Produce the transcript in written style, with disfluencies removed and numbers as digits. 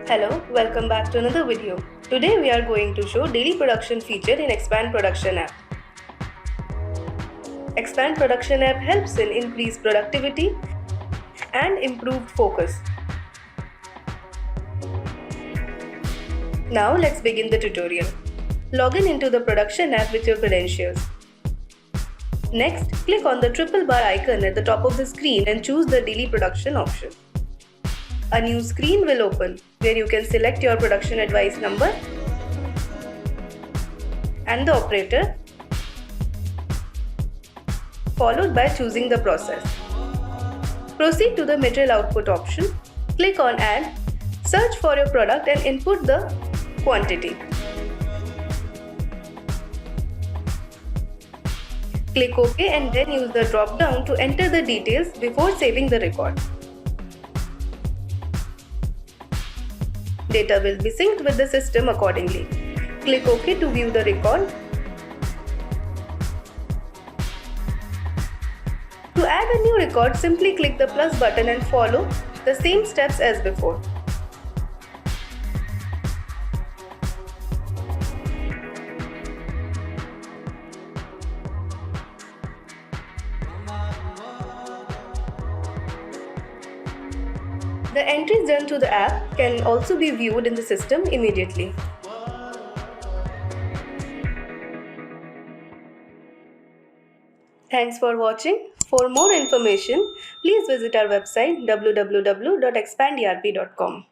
Hello, welcome back to another video. Today we are going to show daily production feature in Expand Production app. Expand Production app helps in increased productivity and improved focus. Now let's begin the tutorial. Log in into the production app with your credentials. Next, click on the triple bar icon at the top of the screen and choose the daily production option. A new screen will open where you can select your production advice number and the operator, followed by choosing the process. Proceed to the material output option, click on add, search for your product and input the quantity. Click OK and then use the drop down to enter the details before saving the record. Data will be synced with the system accordingly. Click OK to view the record. To add a new record, simply click the plus button and follow the same steps as before. The entries done to the app can also be viewed in the system immediately. Thanks for watching. For more information, please visit our website www.expanderp.com.